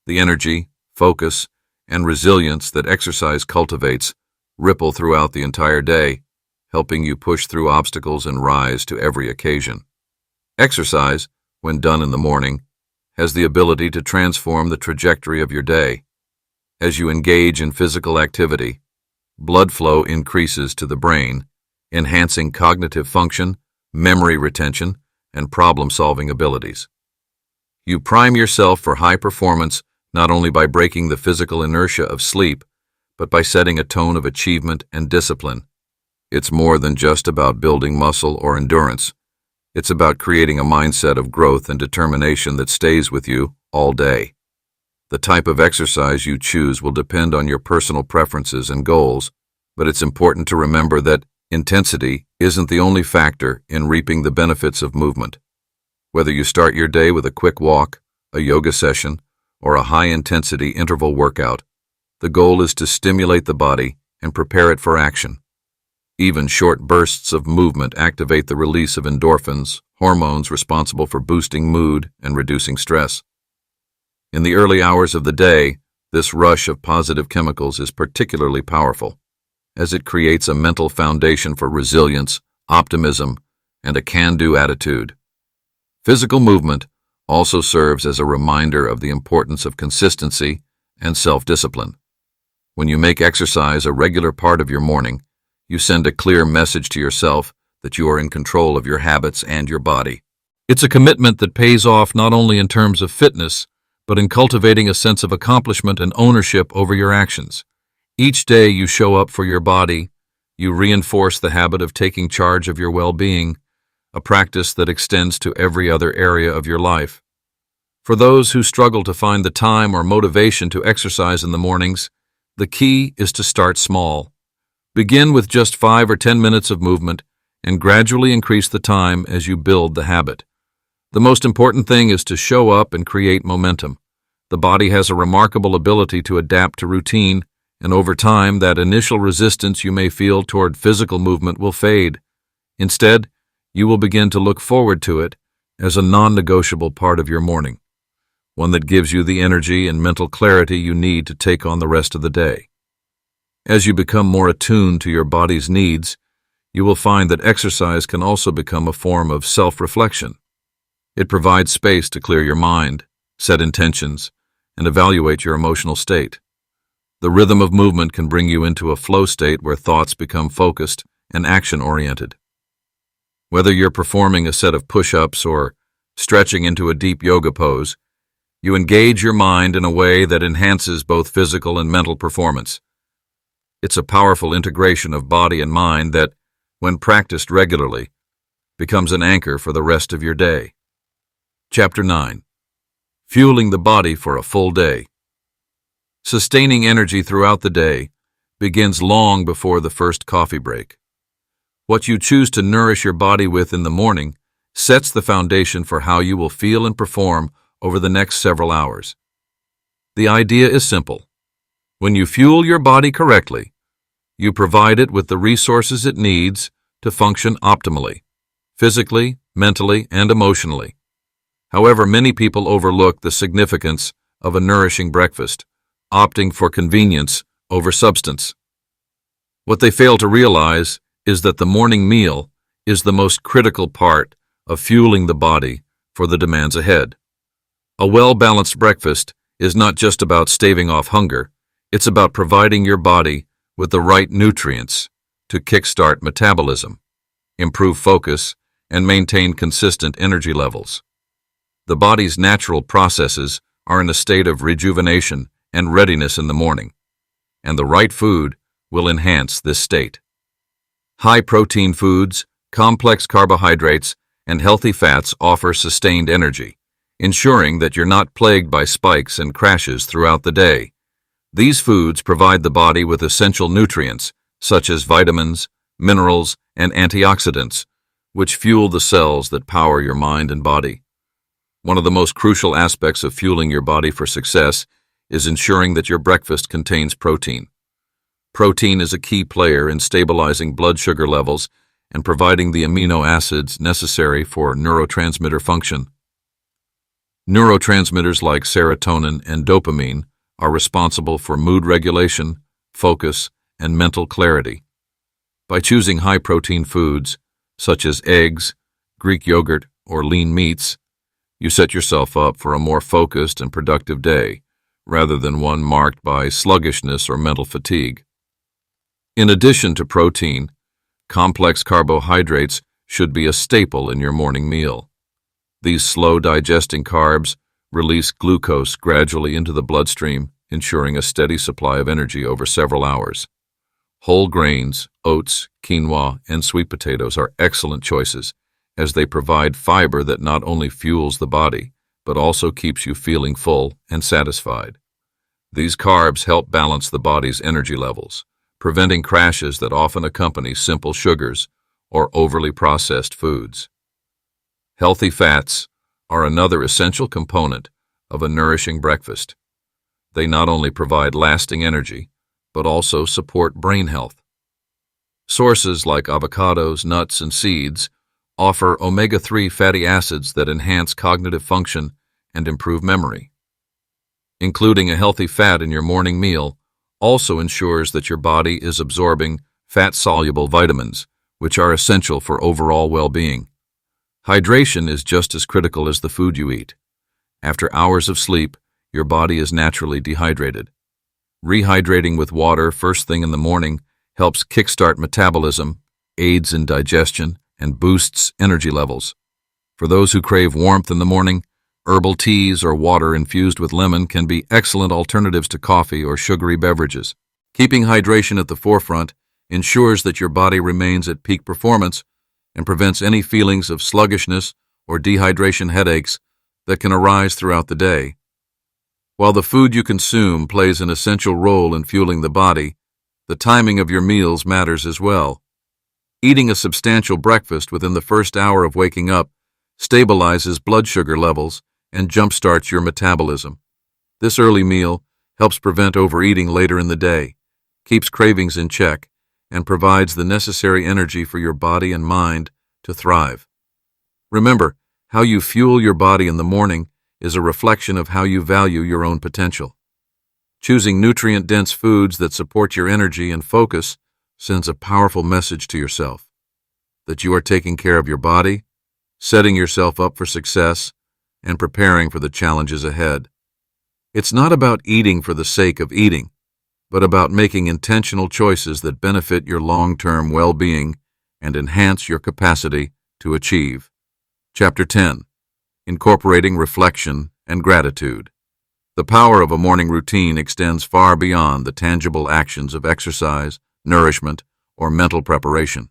The energy, focus, and resilience that exercise cultivates ripple throughout the entire day, helping you push through obstacles and rise to every occasion. Exercise, when done in the morning, has the ability to transform the trajectory of your day. As you engage in physical activity, blood flow increases to the brain, enhancing cognitive function, memory retention, and problem-solving abilities. You prime yourself for high performance not only by breaking the physical inertia of sleep, but by setting a tone of achievement and discipline. It's more than just about building muscle or endurance. It's about creating a mindset of growth and determination that stays with you all day. The type of exercise you choose will depend on your personal preferences and goals, but it's important to remember that intensity isn't the only factor in reaping the benefits of movement. Whether you start your day with a quick walk, a yoga session, or a high-intensity interval workout, the goal is to stimulate the body and prepare it for action. Even short bursts of movement activate the release of endorphins, hormones responsible for boosting mood and reducing stress. In the early hours of the day, this rush of positive chemicals is particularly powerful, as it creates a mental foundation for resilience, optimism, and a can-do attitude. Physical movement also serves as a reminder of the importance of consistency and self-discipline. When you make exercise a regular part of your morning, you send a clear message to yourself that you are in control of your habits and your body. It's a commitment that pays off not only in terms of fitness, but in cultivating a sense of accomplishment and ownership over your actions. Each day you show up for your body, you reinforce the habit of taking charge of your well-being, a practice that extends to every other area of your life. For those who struggle to find the time or motivation to exercise in the mornings, the key is to start small. Begin with just 5 or 10 minutes of movement and gradually increase the time as you build the habit. The most important thing is to show up and create momentum. The body has a remarkable ability to adapt to routine, and over time that initial resistance you may feel toward physical movement will fade. Instead, you will begin to look forward to it as a non-negotiable part of your morning, one that gives you the energy and mental clarity you need to take on the rest of the day. As you become more attuned to your body's needs, you will find that exercise can also become a form of self-reflection. It provides space to clear your mind, set intentions, and evaluate your emotional state. The rhythm of movement can bring you into a flow state where thoughts become focused and action-oriented. Whether you're performing a set of push-ups or stretching into a deep yoga pose, you engage your mind in a way that enhances both physical and mental performance. It's a powerful integration of body and mind that, when practiced regularly, becomes an anchor for the rest of your day. Chapter 9. Fueling the body for a full day. Sustaining energy throughout the day begins long before the first coffee break. What you choose to nourish your body with in the morning sets the foundation for how you will feel and perform over the next several hours. The idea is simple. When you fuel your body correctly, you provide it with the resources it needs to function optimally, physically, mentally, and emotionally. However, many people overlook the significance of a nourishing breakfast, opting for convenience over substance. What they fail to realize is that the morning meal is the most critical part of fueling the body for the demands ahead. A well-balanced breakfast is not just about staving off hunger, it's about providing your body with the right nutrients to kickstart metabolism, improve focus, and maintain consistent energy levels. The body's natural processes are in a state of rejuvenation and readiness in the morning, and the right food will enhance this state. High-protein foods, complex carbohydrates, and healthy fats offer sustained energy, ensuring that you're not plagued by spikes and crashes throughout the day. These foods provide the body with essential nutrients, such as vitamins, minerals, and antioxidants, which fuel the cells that power your mind and body. One of the most crucial aspects of fueling your body for success is ensuring that your breakfast contains protein. Protein is a key player in stabilizing blood sugar levels and providing the amino acids necessary for neurotransmitter function. Neurotransmitters like serotonin and dopamine are responsible for mood regulation, focus, and mental clarity. By choosing high-protein foods, such as eggs, Greek yogurt, or lean meats, you set yourself up for a more focused and productive day, rather than one marked by sluggishness or mental fatigue. In addition to protein, complex carbohydrates should be a staple in your morning meal. These slow-digesting carbs release glucose gradually into the bloodstream, ensuring a steady supply of energy over several hours. Whole grains, oats, quinoa, and sweet potatoes are excellent choices, as they provide fiber that not only fuels the body, but also keeps you feeling full and satisfied. These carbs help balance the body's energy levels, preventing crashes that often accompany simple sugars or overly processed foods. Healthy fats are another essential component of a nourishing breakfast. They not only provide lasting energy, but also support brain health. Sources like avocados, nuts, and seeds offer omega-3 fatty acids that enhance cognitive function and improve memory. Including a healthy fat in your morning meal also ensures that your body is absorbing fat-soluble vitamins, which are essential for overall well-being. Hydration is just as critical as the food you eat. After hours of sleep, your body is naturally dehydrated. Rehydrating with water first thing in the morning helps kickstart metabolism, aids in digestion, and boosts energy levels. For those who crave warmth in the morning, herbal teas or water infused with lemon can be excellent alternatives to coffee or sugary beverages. Keeping hydration at the forefront ensures that your body remains at peak performance and prevents any feelings of sluggishness or dehydration headaches that can arise throughout the day. While the food you consume plays an essential role in fueling the body, the timing of your meals matters as well. Eating a substantial breakfast within the first hour of waking up stabilizes blood sugar levels and jumpstarts your metabolism. This early meal helps prevent overeating later in the day, keeps cravings in check, and provides the necessary energy for your body and mind to thrive. Remember, how you fuel your body in the morning is a reflection of how you value your own potential. Choosing nutrient-dense foods that support your energy and focus sends a powerful message to yourself that you are taking care of your body, setting yourself up for success, and preparing for the challenges ahead. It's not about eating for the sake of eating, but about making intentional choices that benefit your long-term well-being and enhance your capacity to achieve. Chapter 10. Incorporating Reflection and Gratitude. The power of a morning routine extends far beyond the tangible actions of exercise, nourishment, or mental preparation.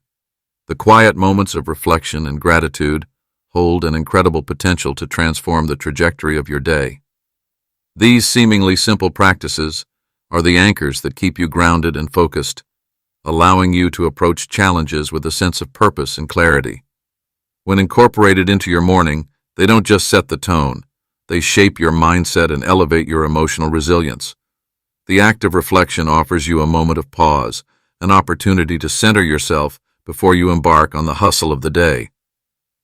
The quiet moments of reflection and gratitude hold an incredible potential to transform the trajectory of your day. These seemingly simple practices are the anchors that keep you grounded and focused, allowing you to approach challenges with a sense of purpose and clarity. When incorporated into your morning, they don't just set the tone, they shape your mindset and elevate your emotional resilience. The act of reflection offers you a moment of pause, an opportunity to center yourself before you embark on the hustle of the day.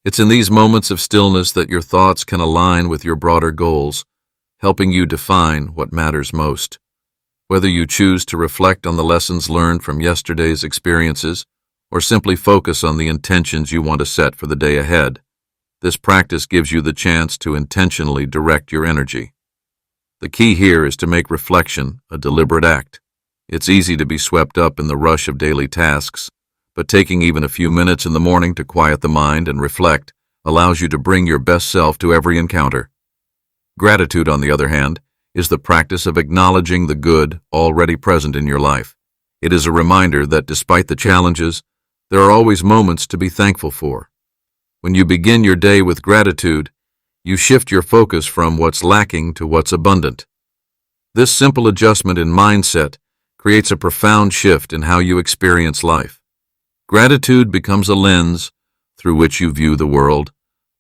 It's in these moments of stillness that your thoughts can align with your broader goals, helping you define what matters most. Whether you choose to reflect on the lessons learned from yesterday's experiences or simply focus on the intentions you want to set for the day ahead, this practice gives you the chance to intentionally direct your energy. The key here is to make reflection a deliberate act. It's easy to be swept up in the rush of daily tasks, but taking even a few minutes in the morning to quiet the mind and reflect allows you to bring your best self to every encounter. Gratitude, on the other hand, is the practice of acknowledging the good already present in your life. It is a reminder that despite the challenges, there are always moments to be thankful for. When you begin your day with gratitude, you shift your focus from what's lacking to what's abundant. This simple adjustment in mindset creates a profound shift in how you experience life. Gratitude becomes a lens through which you view the world,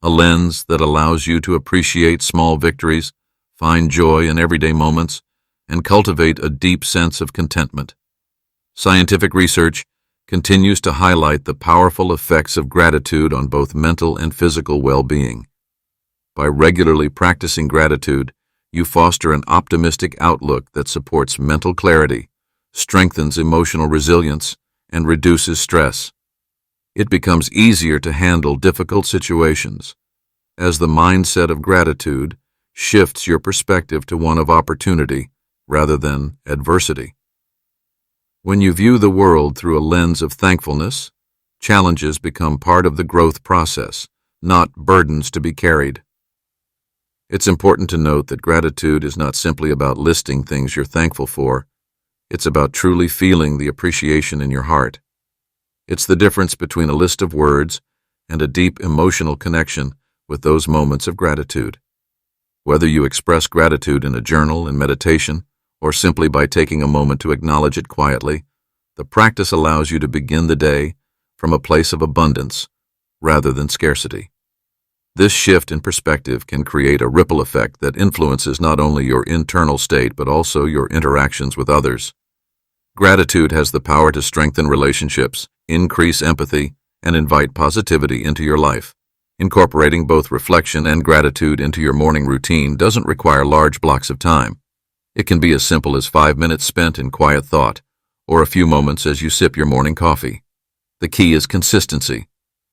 a lens that allows you to appreciate small victories, find joy in everyday moments, and cultivate a deep sense of contentment. Scientific research continues to highlight the powerful effects of gratitude on both mental and physical well-being. By regularly practicing gratitude, you foster an optimistic outlook that supports mental clarity, strengthens emotional resilience, and reduces stress. It becomes easier to handle difficult situations, as the mindset of gratitude shifts your perspective to one of opportunity rather than adversity. When you view the world through a lens of thankfulness, challenges become part of the growth process, not burdens to be carried. It's important to note that gratitude is not simply about listing things you're thankful for. It's about truly feeling the appreciation in your heart. It's the difference between a list of words and a deep emotional connection with those moments of gratitude. Whether you express gratitude in a journal and meditation, or simply by taking a moment to acknowledge it quietly, the practice allows you to begin the day from a place of abundance rather than scarcity. This shift in perspective can create a ripple effect that influences not only your internal state but also your interactions with others. Gratitude has the power to strengthen relationships, increase empathy, and invite positivity into your life. Incorporating both reflection and gratitude into your morning routine doesn't require large blocks of time. It can be as simple as 5 minutes spent in quiet thought, or a few moments as you sip your morning coffee. The key is consistency.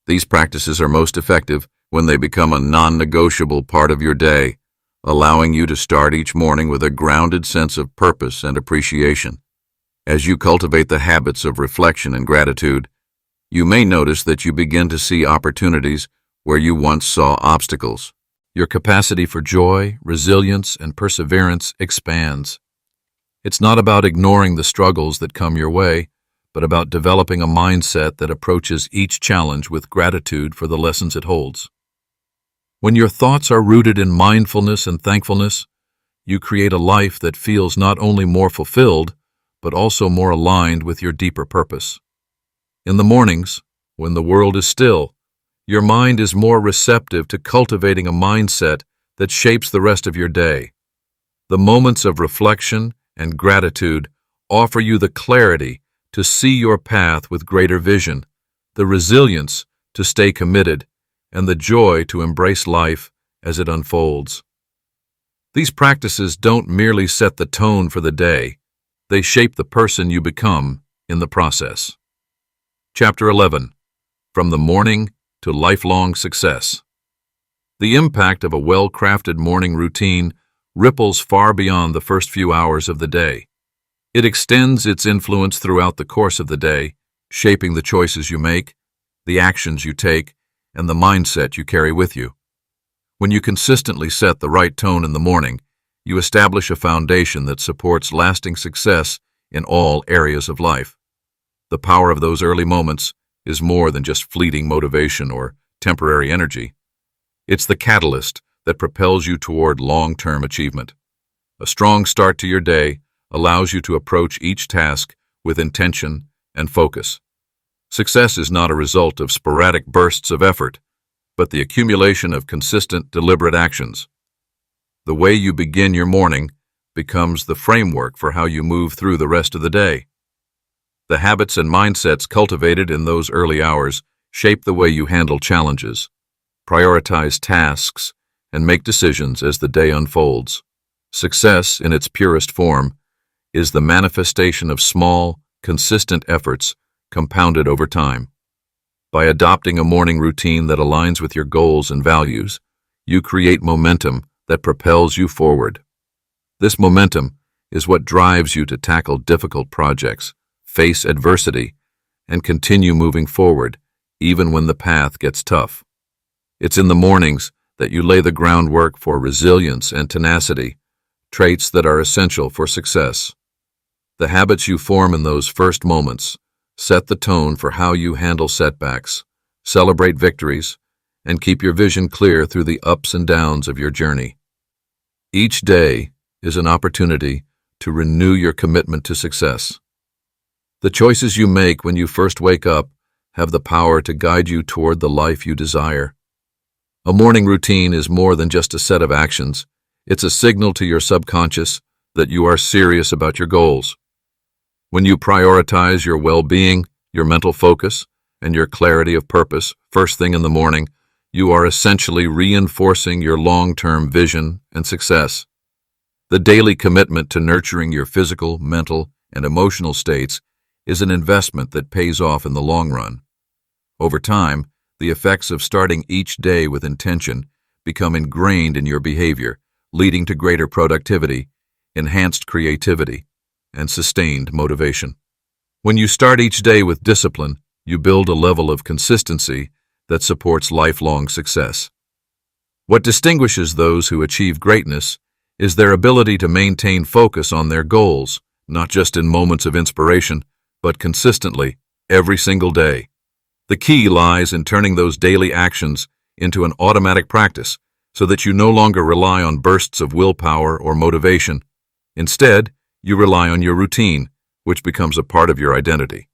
These practices are most effective when they become a non-negotiable part of your day, allowing you to start each morning with a grounded sense of purpose and appreciation. As you cultivate the habits of reflection and gratitude, you may notice that you begin to see opportunities where you once saw obstacles. Your capacity for joy, resilience, and perseverance expands. It's not about ignoring the struggles that come your way, but about developing a mindset that approaches each challenge with gratitude for the lessons it holds. When your thoughts are rooted in mindfulness and thankfulness, you create a life that feels not only more fulfilled, but also more aligned with your deeper purpose. In the mornings, when the world is still, your mind is more receptive to cultivating a mindset that shapes the rest of your day. The moments of reflection and gratitude offer you the clarity to see your path with greater vision, the resilience to stay committed, and the joy to embrace life as it unfolds. These practices don't merely set the tone for the day, they shape the person you become in the process. Chapter 11. From the Morning to Lifelong Success. The impact of a well-crafted morning routine ripples far beyond the first few hours of the day. It extends its influence throughout the course of the day, shaping the choices you make, the actions you take, and the mindset you carry with you. When you consistently set the right tone in the morning, you establish a foundation that supports lasting success in all areas of life. The power of those early moments is more than just fleeting motivation or temporary energy. It's the catalyst that propels you toward long-term achievement. A strong start to your day allows you to approach each task with intention and focus. Success is not a result of sporadic bursts of effort, but the accumulation of consistent, deliberate actions. The way you begin your morning becomes the framework for how you move through the rest of the day. The habits and mindsets cultivated in those early hours shape the way you handle challenges, prioritize tasks, and make decisions as the day unfolds. Success, in its purest form, is the manifestation of small, consistent efforts compounded over time. By adopting a morning routine that aligns with your goals and values, you create momentum that propels you forward. This momentum is what drives you to tackle difficult projects, face adversity, and continue moving forward, even when the path gets tough. It's in the mornings that you lay the groundwork for resilience and tenacity, traits that are essential for success. The habits you form in those first moments set the tone for how you handle setbacks, celebrate victories, and keep your vision clear through the ups and downs of your journey. Each day is an opportunity to renew your commitment to success. The choices you make when you first wake up have the power to guide you toward the life you desire. A morning routine is more than just a set of actions. It's a signal to your subconscious that you are serious about your goals. When you prioritize your well-being, your mental focus, and your clarity of purpose first thing in the morning, you are essentially reinforcing your long-term vision and success. The daily commitment to nurturing your physical, mental, and emotional states is an investment that pays off in the long run. Over time, the effects of starting each day with intention become ingrained in your behavior, leading to greater productivity, enhanced creativity, and sustained motivation. When you start each day with discipline, you build a level of consistency that supports lifelong success. What distinguishes those who achieve greatness is their ability to maintain focus on their goals not just in moments of inspiration, but consistently, every single day. The key lies in turning those daily actions into an automatic practice so that you no longer rely on bursts of willpower or motivation. Instead, you rely on your routine, which becomes a part of your identity.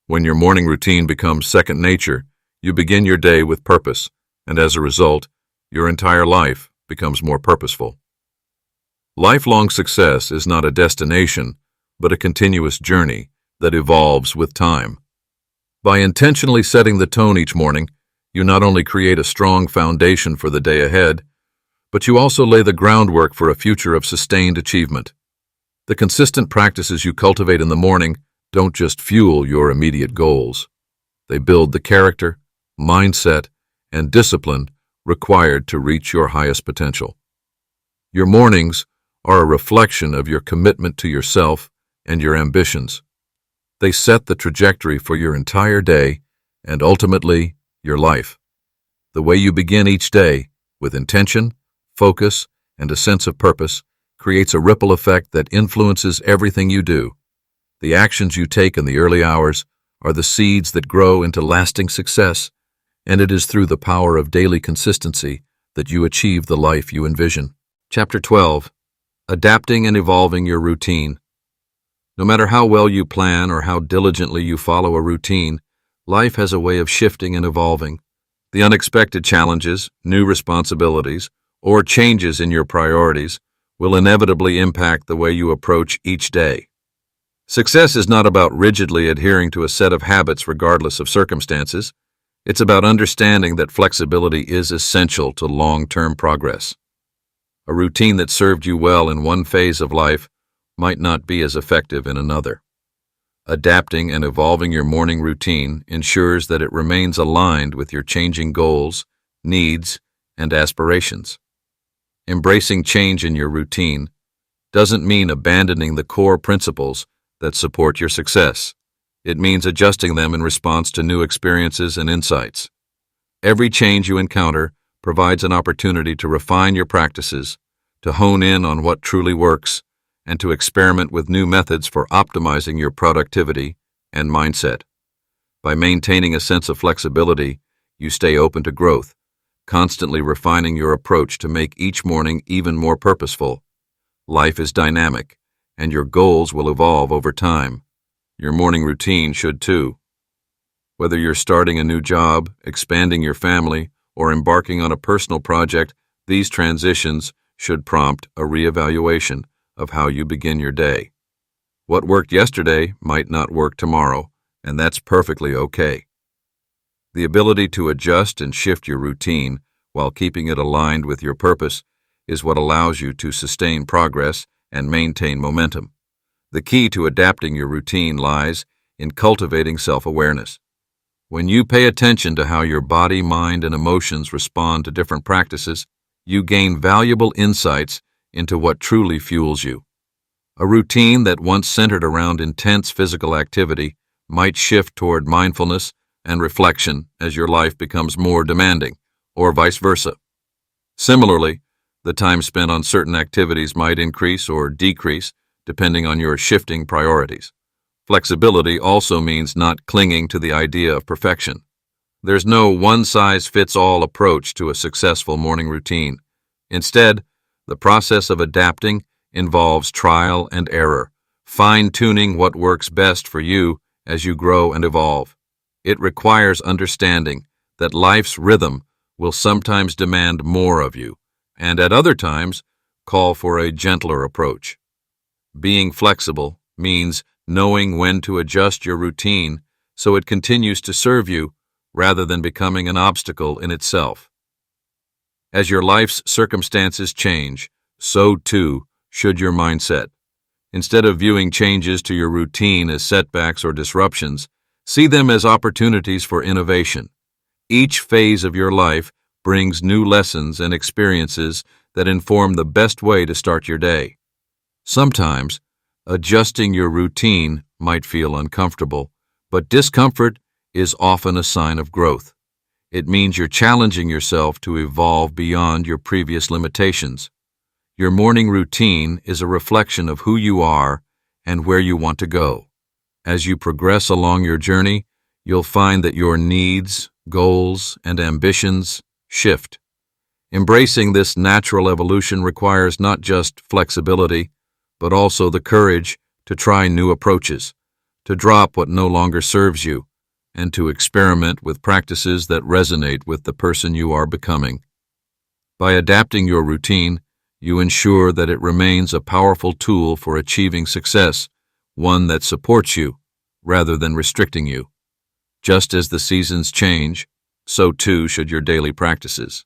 When your morning routine becomes second nature, you begin your day with purpose, and as a result, your entire life becomes more purposeful. Lifelong success is not a destination, but a continuous journey that evolves with time. By intentionally setting the tone each morning, you not only create a strong foundation for the day ahead, but you also lay the groundwork for a future of sustained achievement. The consistent practices you cultivate in the morning don't just fuel your immediate goals. They build the character, mindset, and discipline required to reach your highest potential. Your mornings are a reflection of your commitment to yourself and your ambitions. They set the trajectory for your entire day and ultimately your life. The way you begin each day, with intention, focus, and a sense of purpose, creates a ripple effect that influences everything you do. The actions you take in the early hours are the seeds that grow into lasting success, and it is through the power of daily consistency that you achieve the life you envision. Chapter 12. Adapting and evolving your routine. No matter how well you plan or how diligently you follow a routine, life has a way of shifting and evolving. The unexpected challenges, new responsibilities, or changes in your priorities will inevitably impact the way you approach each day. Success is not about rigidly adhering to a set of habits regardless of circumstances. It's about understanding that flexibility is essential to long-term progress. A routine that served you well in one phase of life might not be as effective in another. Adapting and evolving your morning routine ensures that it remains aligned with your changing goals, needs, and aspirations. Embracing change in your routine doesn't mean abandoning the core principles that support your success. It means adjusting them in response to new experiences and insights. Every change you encounter provides an opportunity to refine your practices, to hone in on what truly works, and to experiment with new methods for optimizing your productivity and mindset. By maintaining a sense of flexibility, you stay open to growth, constantly refining your approach to make each morning even more purposeful. Life is dynamic, and your goals will evolve over time. Your morning routine should too. Whether you're starting a new job, expanding your family, or embarking on a personal project, these transitions should prompt a reevaluation of how you begin your day. What worked yesterday might not work tomorrow, and that's perfectly okay. The ability to adjust and shift your routine while keeping it aligned with your purpose is what allows you to sustain progress and maintain momentum. The key to adapting your routine lies in cultivating self-awareness. When you pay attention to how your body, mind, and emotions respond to different practices, you gain valuable insights into what truly fuels you. A routine that once centered around intense physical activity might shift toward mindfulness and reflection as your life becomes more demanding, or vice versa. Similarly, the time spent on certain activities might increase or decrease depending on your shifting priorities. Flexibility also means not clinging to the idea of perfection. There's no one-size-fits-all approach to a successful morning routine. Instead, the process of adapting involves trial and error, fine-tuning what works best for you as you grow and evolve. It requires understanding that life's rhythm will sometimes demand more of you, and at other times call for a gentler approach. Being flexible means knowing when to adjust your routine so it continues to serve you rather than becoming an obstacle in itself. As your life's circumstances change, so too should your mindset. Instead of viewing changes to your routine as setbacks or disruptions, see them as opportunities for innovation. Each phase of your life brings new lessons and experiences that inform the best way to start your day. Sometimes, adjusting your routine might feel uncomfortable, but discomfort is often a sign of growth. It means you're challenging yourself to evolve beyond your previous limitations. Your morning routine is a reflection of who you are and where you want to go. As you progress along your journey, you'll find that your needs, goals, and ambitions shift. Embracing this natural evolution requires not just flexibility, but also the courage to try new approaches, to drop what no longer serves you, and to experiment with practices that resonate with the person you are becoming. By adapting your routine, you ensure that it remains a powerful tool for achieving success, one that supports you rather than restricting you. Just as the seasons change, so too should your daily practices.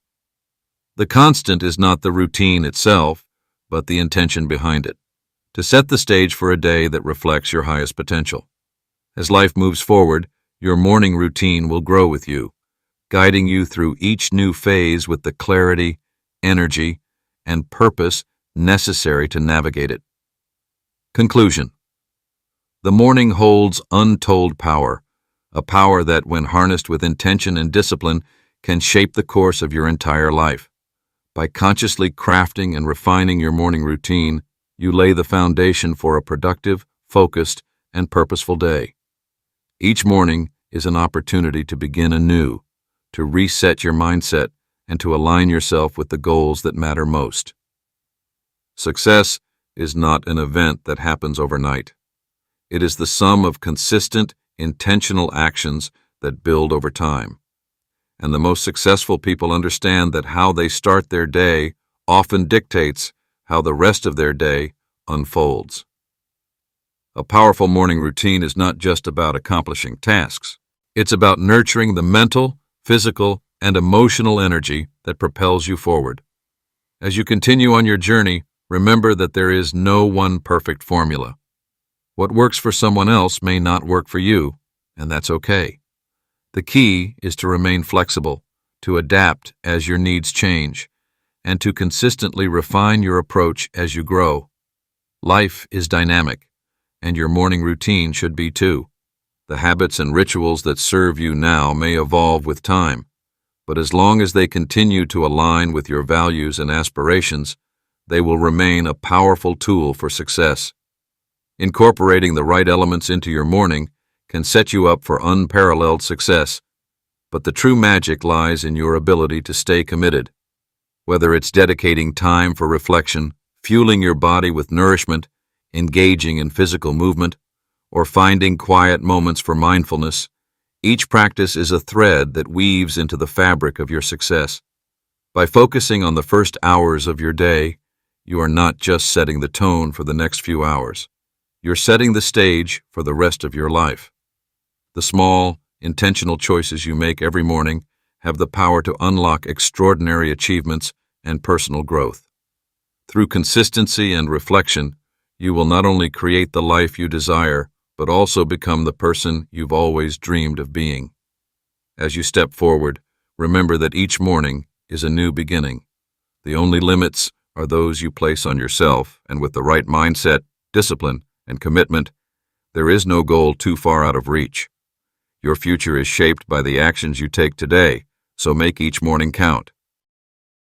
The constant is not the routine itself, but the intention behind it, to set the stage for a day that reflects your highest potential. As life moves forward, your morning routine will grow with you, guiding you through each new phase with the clarity, energy, and purpose necessary to navigate it. Conclusion. The morning holds untold power, a power that, when harnessed with intention and discipline, can shape the course of your entire life. By consciously crafting and refining your morning routine, you lay the foundation for a productive, focused, and purposeful day. Each morning is an opportunity to begin anew, to reset your mindset, and to align yourself with the goals that matter most. Success is not an event that happens overnight. It is the sum of consistent, intentional actions that build over time. And the most successful people understand that how they start their day often dictates how the rest of their day unfolds. A powerful morning routine is not just about accomplishing tasks. It's about nurturing the mental, physical, and emotional energy that propels you forward. As you continue on your journey, remember that there is no one perfect formula. What works for someone else may not work for you, and that's okay. The key is to remain flexible, to adapt as your needs change, and to consistently refine your approach as you grow. Life is dynamic, and your morning routine should be too. The habits and rituals that serve you now may evolve with time, but as long as they continue to align with your values and aspirations, they will remain a powerful tool for success. Incorporating the right elements into your morning can set you up for unparalleled success, but the true magic lies in your ability to stay committed. Whether it's dedicating time for reflection, fueling your body with nourishment, engaging in physical movement, or finding quiet moments for mindfulness, each practice is a thread that weaves into the fabric of your success. By focusing on the first hours of your day, you are not just setting the tone for the next few hours. You're setting the stage for the rest of your life. The small, intentional choices you make every morning have the power to unlock extraordinary achievements and personal growth. Through consistency and reflection, you will not only create the life you desire, but also become the person you've always dreamed of being. As you step forward, remember that each morning is a new beginning. The only limits are those you place on yourself, and with the right mindset, discipline, and commitment, there is no goal too far out of reach. Your future is shaped by the actions you take today, so make each morning count.